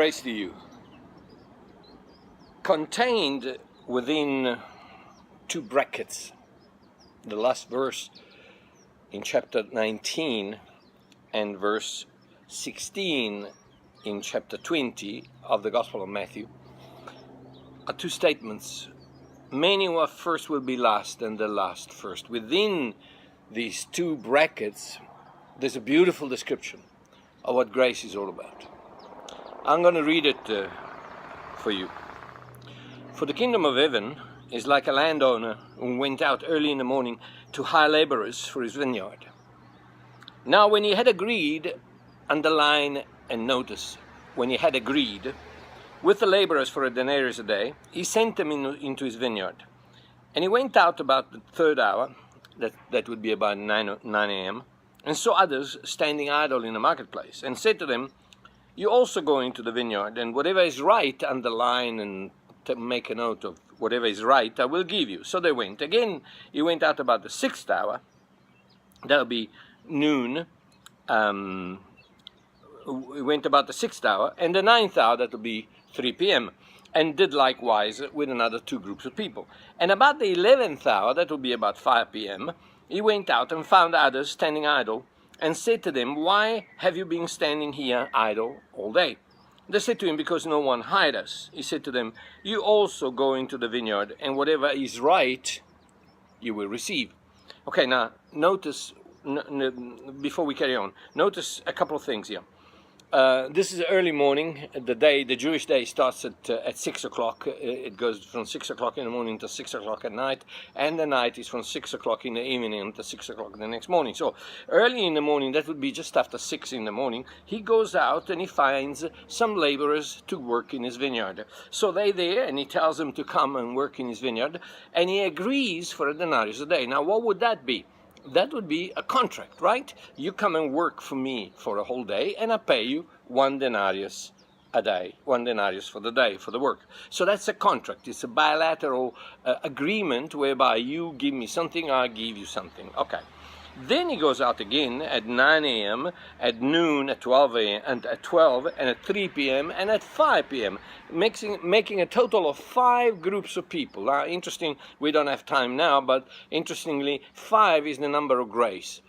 Grace to you. Contained within two brackets, the last verse in chapter 19 and verse 16 in chapter 20 of the Gospel of Matthew, are two statements. Many who are first will be last, and the last first. Within these two brackets, there's a beautiful description of what grace is all about. I'm going to read it for you. For the kingdom of heaven is like a landowner who went out early in the morning to hire laborers for his vineyard. Now when he had agreed, underline and notice, when he had agreed with the laborers for a denarius a day, he sent them into his vineyard. And he went out about the third hour, that would be about 9 a.m., and saw others standing idle in the marketplace, and said to them, "You also go into the vineyard, and whatever is right," underline and make a note of whatever is right, "I will give you." So they went. Again, he went out about the 6th hour, that'll be noon. He went about the 6th hour, and the 9th hour, that'll be 3 p.m., and did likewise with another two groups of people. And about the 11th hour, that will be about 5 p.m., he went out and found others standing idle, and said to them, "Why have you been standing here idle all day?" They said to him, "Because no one hired us." He said to them, "You also go into the vineyard, and whatever is right, you will receive." Okay, now, notice, before we carry on, notice a couple of things here. This is early morning. The Jewish day starts at 6 o'clock. It goes from 6 o'clock in the morning to 6 o'clock at night, and the night is from 6 o'clock in the evening to 6 o'clock the next morning. So early in the morning, that would be just after 6 in the morning, he goes out and he finds some laborers to work in his vineyard. So they're there, and he tells them to come and work in his vineyard, and he agrees for a denarius a day. Now, what would that be? That would be a contract, right? You come and work for me for a whole day, and I pay you 1 denarius a day, 1 denarius for the day, for the work. So that's a contract. It's a bilateral agreement whereby you give me something, I give you something. Okay. Then he goes out again at 9 a.m., at noon, at 12 a.m., and at 12, and at 3 p.m., and at 5 p.m., making a total of 5 groups of people. Now, interesting, we don't have time now, but interestingly, 5 is the number of grace.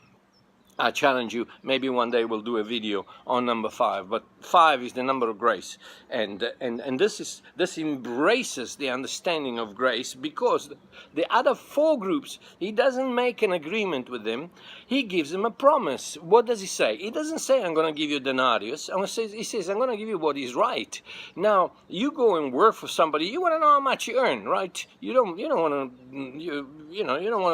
I challenge you, maybe one day we'll do a video on number 5, but 5 is the number of grace, and this embraces the understanding of grace, because the other 4 groups, he doesn't make an agreement with them, he gives them a promise. What does he say? He doesn't say, "I'm going to give you denarius." He says, "I'm going to give you what is right." Now, you go and work for somebody, you want to know how much you earn, right? You don't want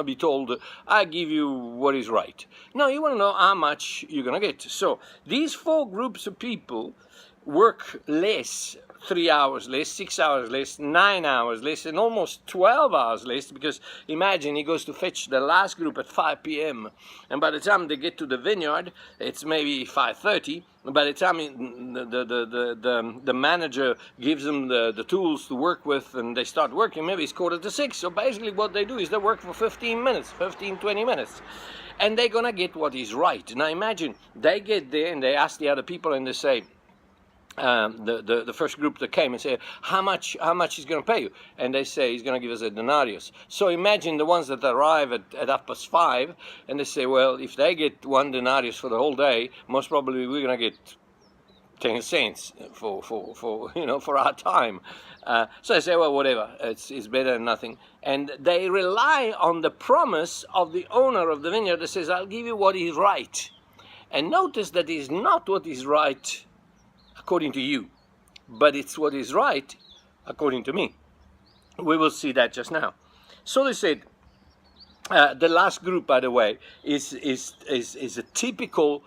to be told, "I give you what is right." No, you want to know how much you're going to get. So these 4 groups of people work less, 3 hours less, 6 hours less, 9 hours less, and almost 12 hours less, because imagine he goes to fetch the last group at 5 p.m. and by the time they get to the vineyard, it's maybe 5:30. By the time the manager gives them the tools to work with and they start working, maybe it's 5:45. So basically what they do is they work for 15 minutes, 20 minutes. And they're going to get what is right. Now imagine, they get there and they ask the other people and they say, the first group that came and say, how much he's going to pay you? And they say, he's going to give us a denarius. So imagine the ones that arrive at 5:30, and they say, well, if they get 1 denarius for the whole day, most probably we're going to get 10 cents for our time. So I say, well, whatever, it's better than nothing. And they rely on the promise of the owner of the vineyard that says, "I'll give you what is right." And notice that is not what is right according to you, but it's what is right according to me. We will see that just now. So they said, the last group, by the way, is a typical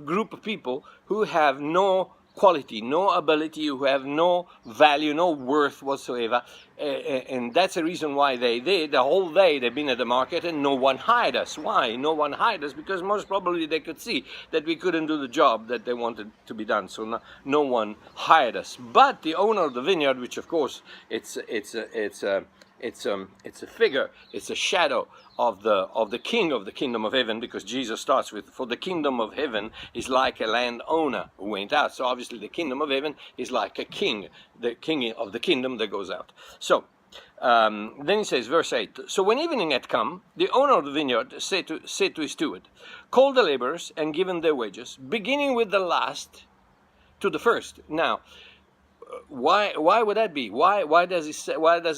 group of people who have no quality, no ability, who have no value, no worth whatsoever, and that's the reason why the whole day they've been at the market and no one hired us. Why? No one hired us because most probably they could see that we couldn't do the job that they wanted to be done, so no one hired us. But the owner of the vineyard, which of course it's it's a figure, it's a shadow of the king of the kingdom of heaven, because Jesus starts with, for the kingdom of heaven is like a landowner who went out. So obviously the kingdom of heaven is like a king, the king of the kingdom that goes out. So then he says, verse 8, so when evening had come, the owner of the vineyard said to his steward, call the laborers and give them their wages, beginning with the last to the first. Now, why would that be? Why does he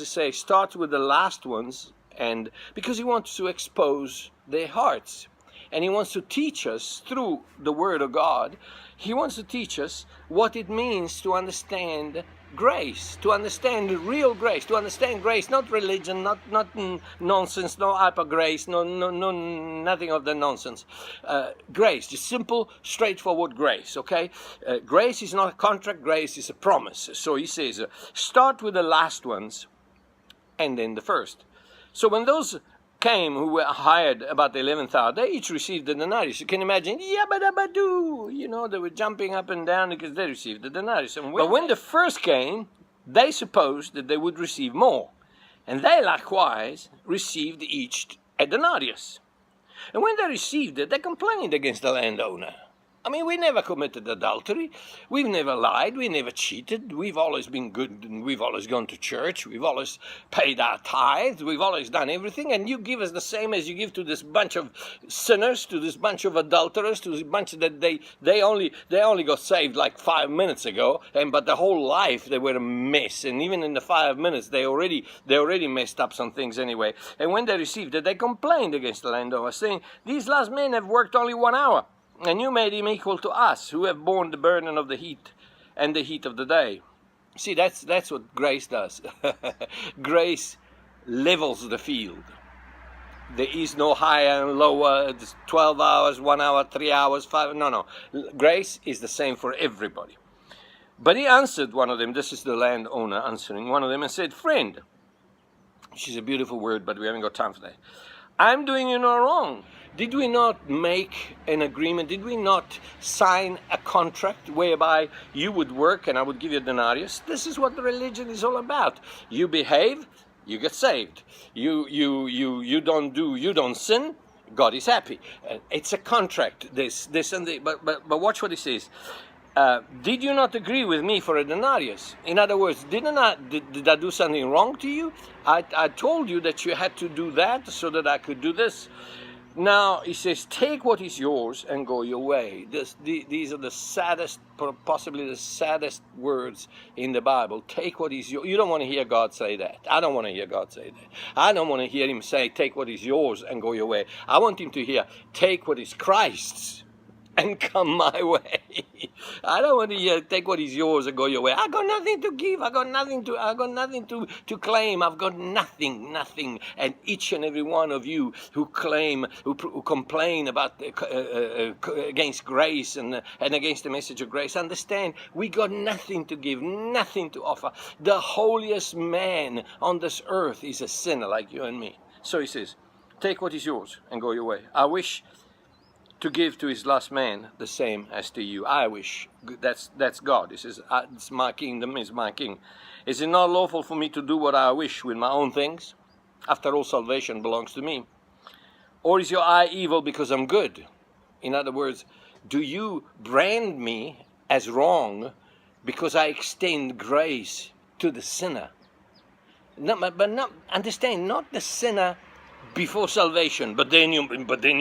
say start with the last ones? And because he wants to expose their hearts, and he wants to teach us through the Word of God. He wants to teach us what it means to understand grace, to understand real grace, to understand grace, not religion, not nonsense, no hyper grace, no nothing of the nonsense. Grace, just simple, straightforward grace. Okay, grace is not a contract. Grace is a promise. So he says, start with the last ones, and then the first. So when those came who were hired about the 11th hour, they each received the denarius. You can imagine, yabba-dabba-doo, they were jumping up and down because they received the denarius. But when the first came, they supposed that they would receive more. And they likewise received each a denarius. And when they received it, they complained against the landowner. I mean, we never committed adultery. We've never lied. We never cheated. We've always been good, and we've always gone to church. We've always paid our tithes. We've always done everything. And you give us the same as you give to this bunch of sinners, to this bunch of adulterers, to this bunch that they only got saved like 5 minutes ago, but the whole life they were a mess. And even in the 5 minutes, they already messed up some things anyway. And when they received it, they complained against the landowner, saying, "These last men have worked only 1 hour. And you made him equal to us, who have borne the burden of the heat and the heat of the day." See, that's what grace does. Grace levels the field. There is no higher and lower. It's 12 hours, 1 hour, 3 hours, 5. No. Grace is the same for everybody. But he answered one of them. This is the landowner answering one of them and said, "Friend," which is a beautiful word, but we haven't got time for that, "I'm doing you no wrong. Did we not make an agreement? Did we not sign a contract whereby you would work and I would give you a denarius?" This is what the religion is all about. You behave, you get saved. You don't sin, God is happy. It's a contract. This and the, but watch what he says. Did you not agree with me for a denarius? In other words, did I do something wrong to you? I told you that you had to do that so that I could do this. Now, he says, take what is yours and go your way. These are the saddest, possibly the saddest words in the Bible. Take what is yours. You don't want to hear God say that. I don't want to hear God say that. I don't want to hear him say, take what is yours and go your way. I want him to hear, take what is Christ's and come my way. I don't want to hear, take what is yours and go your way. I got nothing to give. I got nothing to claim. I've got nothing. And each and every one of you who claim, who complain about against grace and against the message of grace, understand we got nothing to give, nothing to offer. The holiest man on this earth is a sinner like you and me. So he says, take what is yours and go your way. I wish to give to his last man the same as to you. I wish. That's God. He says, it's my kingdom is my king. Is it not lawful for me to do what I wish with my own things? After all, salvation belongs to me. Or is your eye evil because I'm good? In other words, do you brand me as wrong because I extend grace to the sinner? No, but not, understand, not the sinner before salvation, but then you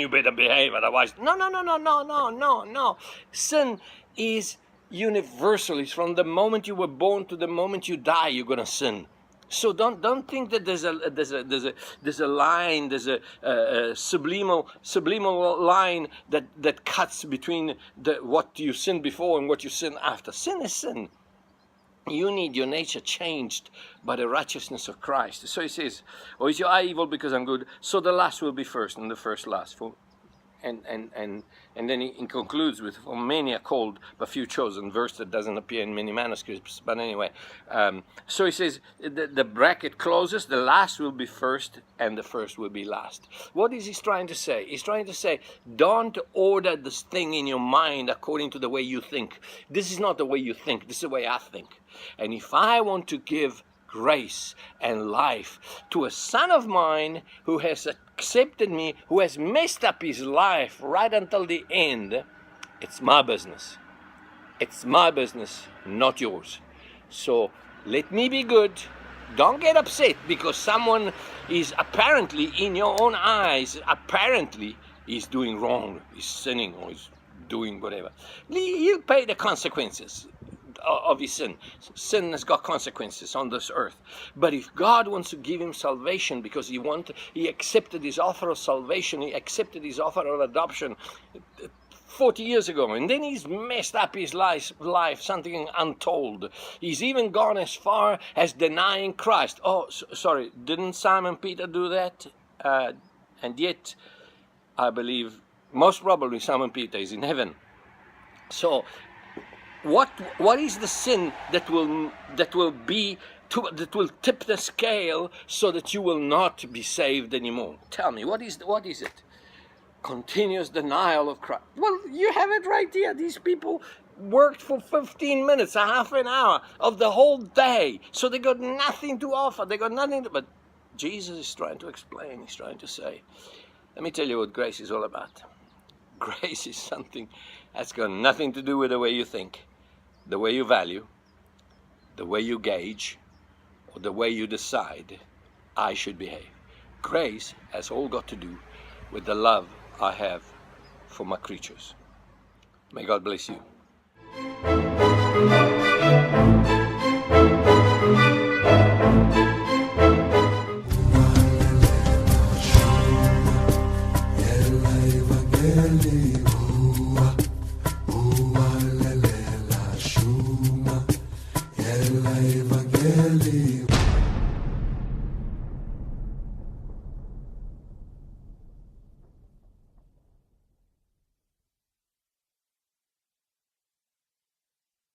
better behave, otherwise. No. Sin is universal. It's from the moment you were born to the moment you die, you're gonna sin. So don't think that there's a line, there's a subliminal line that cuts between what you sin before and what you sin after. Sin is sin. You need your nature changed by the righteousness of Christ. So he says, or is your eye evil because I'm good? So the last will be first and the first last. And then he concludes with, for many are called, but few chosen. Verse that doesn't appear in many manuscripts. But anyway, so he says, the bracket closes, the last will be first and the first will be last. What is he trying to say? He's trying to say, don't order this thing in your mind according to the way you think. This is not the way you think. This is the way I think. And if I want to give grace and life to a son of mine who has accepted me, who has messed up his life right until the end. It's my business. It's my business, not yours. So let me be good. Don't get upset because someone is apparently, in your own eyes, apparently is doing wrong, is sinning, or is doing whatever. He'll pay the consequences of his sin. Sin has got consequences on this earth. But if God wants to give him salvation because he accepted his offer of salvation, he accepted his offer of adoption 40 years ago, and then he's messed up his life, something untold. He's even gone as far as denying Christ. Oh, sorry, didn't Simon Peter do that? And yet, I believe, most probably Simon Peter is in heaven. So, what is the sin that will tip the scale so that you will not be saved anymore? Tell me, what is it? Continuous denial of Christ. Well, you have it right here. These people worked for 15 minutes, a half an hour of the whole day. So they got nothing to offer. They got nothing to, but Jesus is trying to explain. He's trying to say, let me tell you what grace is all about. Grace is something that's got nothing to do with the way you think, the way you value, the way you gauge, or the way you decide I should behave. Grace has all got to do with the love I have for my creatures. May God bless you. Evangeli